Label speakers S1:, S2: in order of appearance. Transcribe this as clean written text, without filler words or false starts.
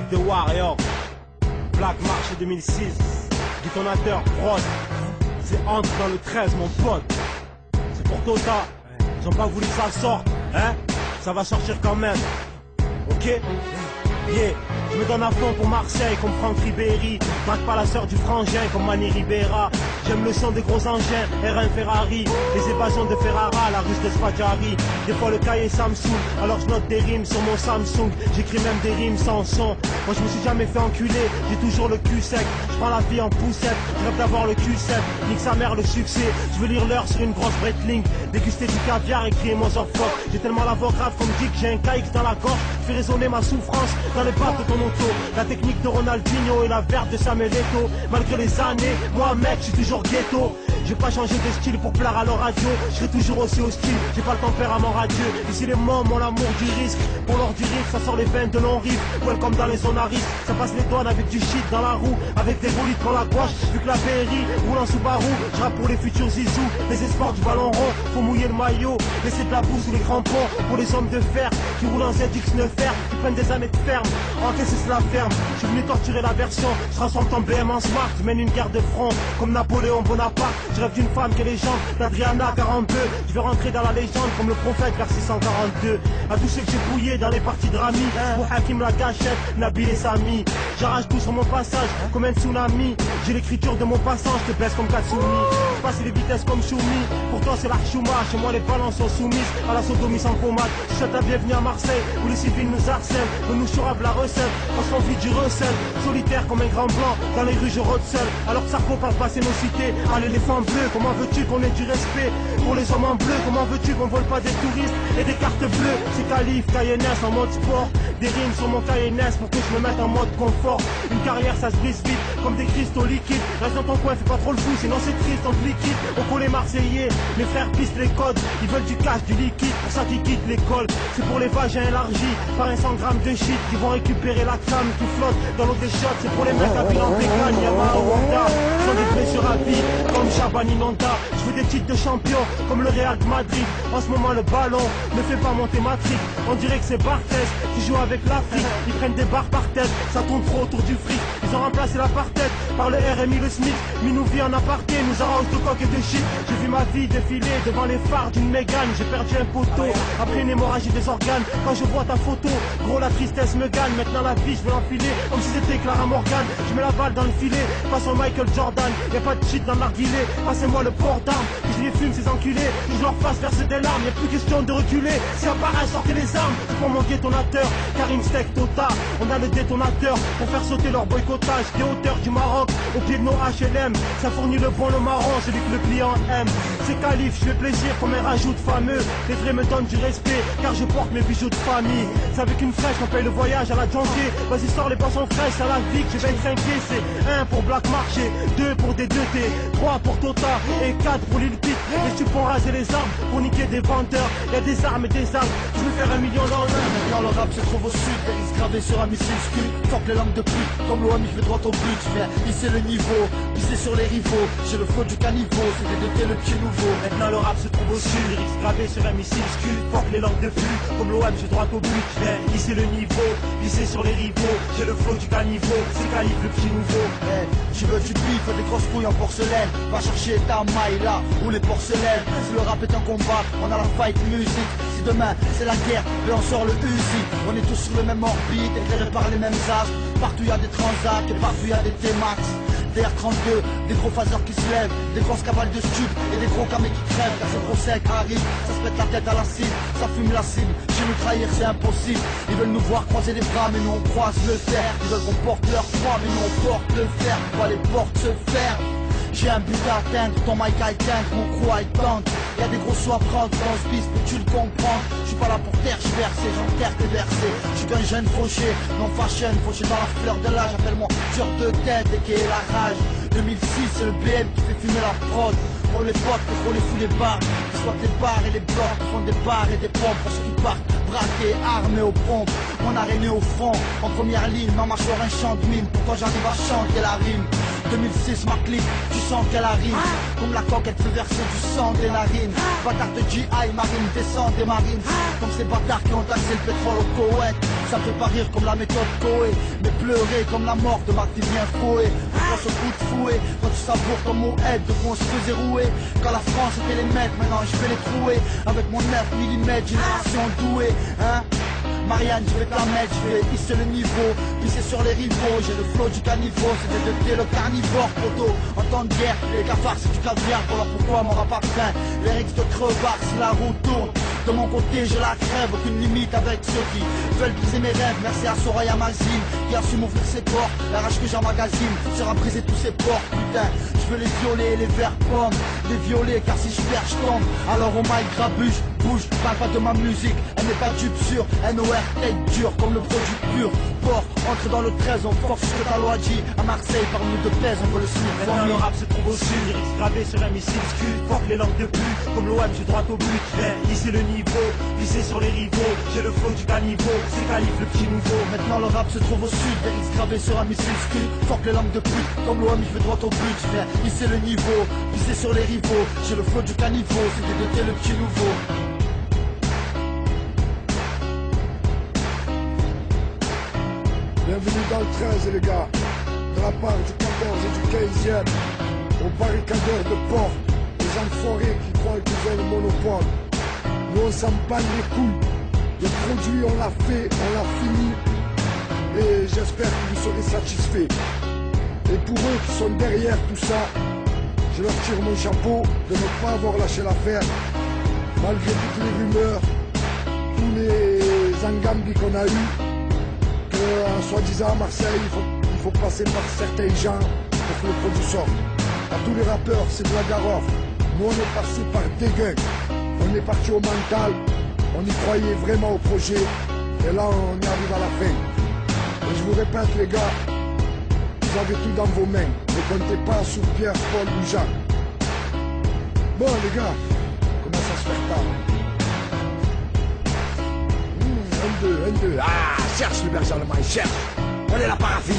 S1: musique de Warrior. Black Marché 2006. Détonateur, prod. C'est entre dans le 13, mon pote. C'est pour Tota. Ils ont pas voulu que ça sorte, hein. Ça va sortir quand même. Ok? Yeah. Je me donne à fond pour Marseille comme Franck Ribéry. Marque pas la sœur du frangin comme Manny Ribera. J'aime le son des gros engins, R1 Ferrari. Les évasions de Ferrara, la russe de Spadjari. Des fois le cahier Samsung, alors je note des rimes sur mon Samsung. J'écris même des rimes sans son. Moi je me suis jamais fait enculer, j'ai toujours le cul sec. Je prends la vie en poussette, je rêve d'avoir le cul sec. Nique sa mère le succès, je veux lire l'heure sur une grosse Breitling. Déguster du caviar et crier Motherfuck. J'ai tellement la voix grave comme dit que j'ai un KX dans la gorge. Je fais résonner ma souffrance dans les pattes de ton auto. La technique de Ronaldinho et la verte de Samuel Eto'o. Malgré les années, moi mec, je suis toujours ghetto. J'ai pas changé de style pour plaire à leur radio. Je serai toujours aussi hostile, j'ai pas le tempérament radieux. Ici les mômes ont l'amour du risque. Pour l'heure du riff, ça sort les veines de long riff. Welcome dans les zones à risque. Ça passe les douanes avec du shit dans la roue. Avec des bolides dans la gouache. Vu que la BRI roule en Subaru. Je rappe pour les futurs zizous. Les espoirs du ballon rond. Faut mouiller le maillot. Laisser de la boue sous les crampons. Pour les hommes de fer qui roulent en ZX9R. Qui prennent des années de ferme. Encaisser c'est la ferme. Je suis venu torturer la version. Je transforme ton BM en smart. Je mène une guerre de front. Comme Napoléon Bonaparte. Je rêve d'une femme qui est légende, d'Adriana 42. Je vais rentrer dans la légende comme le prophète vers 642. À tous ceux que j'ai bouillés dans les parties de Rami. Pour Hakim la gâchette, Nabil et Sami. J'arrache tout sur mon passage comme un tsunami. J'ai l'écriture de mon passant, je te baisse comme Katsumi. Je passe les vitesses comme Shumi. Pour toi c'est l'Archuma, chez moi les balances sont soumises à la sodomie sans pommade. Je souhaite la bienvenue à Marseille où les civils nous harcèlent. Nous nous chourave la recette, parce qu'on vit du recel. Solitaire comme un grand blanc, dans les rues je rôde seul. Alors que Sarko parle passer nos cités à l'éléphant bleu. Comment veux-tu qu'on ait du respect pour les hommes en bleu? Comment veux-tu qu'on vole pas des touristes et des cartes bleues? C'est Calif, Cayennès en mode sport. Des rimes sur mon Cayennès pour que je me mette en mode confort. Une carrière ça se brise vite comme des cristaux liquides. Reste dans ton coin, fais pas trop le fou, sinon c'est triste, on te liquide. Au col les Marseillais, mes frères pissent les codes. Ils veulent du cash, du liquide, pour ça qu'ils quittent l'école. C'est pour les vagins élargis par un 100 grammes de shit qui vont récupérer la crème qui flotte dans l'eau des shots. C'est pour les mecs à bilan vegan, Yamaha Honda. Sans des blessures à vie, comme Chaban Inonda. Je veux des titres de champion, comme le Real de Madrid. En ce moment le ballon ne fait pas monter ma trique. On dirait que c'est Barthez qui joue avec l'Afrique. Ils prennent des barres par tête, ça tourne trop autour du fric. Ils ont remplacé la par-tête par le RMI, le SMIC. Minou vit en aparté, nous arrose de coque et de shit. J'ai vu ma vie défiler devant les phares d'une Mégane. J'ai perdu un poteau, après une hémorragie des organes. Quand je vois ta photo, gros la tristesse me gagne. Maintenant la vie je vais l'enfiler, comme si c'était Clara Morgan. Je mets la balle dans le filet, façon Michael Jordan. Y'a pas de shit dans l'arguilé, passez-moi le port d'armes. Que je les fume ces enculés, que je leur fasse verser des larmes. Y'a plus question de reculer, si apparaît sortez les armes. C'est pour mon détonateur, Karim Steak Tota. On a le détonateur pour faire sauter leur boycottage. Des hauteurs du Maroc, au pied de nos HLM. Ça fournit le bon, le marron, celui que le client aime. C'est Calif, je fais plaisir comme un rajout de fameux. Les vrais me donnent du respect, car je porte mes bijoux de famille. C'est avec une fraîche qu'on paye le voyage à la janvier. Vas-y sors les boissons fraîches à la vie que j'ai 25 pieds. C'est 1 pour Black Marché, 2 pour des 2T, 3 pour Tota et 4 pour Lil Pit. Les stupes pour raser les arbres, pour niquer des vendeurs. Y'a des armes et des armes, je veux faire 1 million dans l'un.
S2: Maintenant le rap se trouve au sud, des risques gravés sur un missile scud. Fuck les langues de pute, comme l'OM je vais droit au but. Je viens hisser le niveau, pisser sur les rivaux. J'ai le flow du caniveau, c'est d'été le pied nouveau.
S1: Maintenant le rap se trouve au sud, les risques gravés sur un missile scud. Fuck les langues de pute, comme l'OM je vais droit au but. Je viens hisser le niveau, pisser sur les rivaux. J'ai le flow du caniveau, c'est Calif le petit nouveau.
S2: Tu veux du bif, des grosses couilles en porcelaine. Va chercher ta maille là, où les porcelaines. Si le rap est un combat, on a la fight music. Si demain c'est la guerre, et on sort le Uzi. On est tous sur le même orbite, éclairés par les mêmes astres. Partout y a des Transat et partout y a des T-Max. Des R32, des gros phaseurs qui se lèvent, des grosses cavales de stup et des gros camés qui crèvent. Car ces gros secs arrivent, ça se pète la tête à la cible, ça fume la cible. Chez nous trahir c'est impossible. Ils veulent nous voir croiser les bras mais nous on croise le fer. Ils veulent qu'on porte leur foi mais nous on porte le fer. On voit les portes se ferment. J'ai un but à atteindre, ton mic à éteindre, mon crew à éteindre. Y'a des gros sous à prendre dans ce bis, mais tu le comprends. J'suis pas là pour tergiverser, j'enterre tes versets. J'suis qu'un jeune fauché, non fashion, fauché dans la fleur de l'âge. Appelle-moi tueur de tête et qui est la rage. 2006 c'est le BM qui fait fumer la prod. Pour les potes, pour les fous les bars. Que ce soit des bars et les blocs, qui font des bars et des pompes. Pour ceux qui partent braqués, armés aux pompes. Mon araignée au front, en première ligne. Ma mâchoire un chant de mine, pourtant j'arrive à chanter la rime. 2006 ma clique, tu sens qu'elle arrive. Comme la coque elle fait verser du sang des narines. Bâtard de GI, marine, descend des marines. Comme ces bâtards qui ont taxé le pétrole au Koweït. ça me fait pas rire comme la méthode Coé, mais pleurer comme la mort de Marty bien foué. Grâce au coup de fouet, quand tu savoures ton mot aide, de quoi on se faisait rouer. Quand la France était les maîtres, maintenant je vais les trouer. Avec mon 9 mm, génération douée, hein. Marianne, je vais te la mettre, je vais hisser le niveau, pisser sur les rivaux, j'ai le flow du caniveau, c'est de le carnivore, poteau. En temps de guerre, les cafards c'est du caviar, voilà pourquoi mon rap a faim. Les rixes de crevard si la roue tourne. De mon côté, je la crève, aucune limite avec ceux qui veulent briser mes rêves. Merci à Soraya Mazine qui a su m'ouvrir ses portes. La rage que j'emmagasine sera briser tous ses portes. Putain, je veux les violer, les verts pommes, les violer car si je perds, je tombe. Alors au mic, grabuge, bouge, parle pas de ma musique, elle n'est pas tube sûr. NOR, tête dure comme le produit pur. Port, entre dans le 13, on force ce que ta loi dit. À Marseille, par nous de pèse, on veut le SMIC.
S1: Maintenant le rap se trouve au sud, lyrics gravés sur un missile scud. Fuck les langues de pute, comme l'OM, je suis droit au but. Ici le niveau, pisser sur les rivaux. J'ai le flow du caniveau, c'est Calif le petit nouveau.
S2: Maintenant le rap se trouve au sud, lyrics gravés sur un missile scud. Fuck les langues de pute, comme l'OM, je vais droit au but. Ici le niveau, pisser sur les rivaux. J'ai le flow du caniveau, c'est dégoûter le petit nouveau.
S3: Bienvenue dans le 13 les gars, de la part du 14 et du 15e, aux barricadeurs de port, les enfoirés qui croient qu'ils ont le monopole. Nous on s'en bat les couilles, le produit on l'a fait, on l'a fini, et j'espère que vous serez satisfaits. Et pour eux qui sont derrière tout ça, je leur tire mon chapeau de ne pas avoir lâché l'affaire, malgré toutes les rumeurs, tous les engambis qu'on a eus. Soi-disant à Marseille, il faut passer par certains gens pour que le produit sorte. À tous les rappeurs, c'est de la garotte. Nous, on est passé par dégueu. On est parti au mental, on y croyait vraiment au projet, et là, on y arrive à la fin. Et je vous répète, les gars, vous avez tout dans vos mains. Ne comptez pas sur Pierre, Paul ou Jacques. Bon, les gars, comment ça se fait tard? 1, 2, 1, 2. Ah, cherche le berger allemand, cherche. On est la paraffine.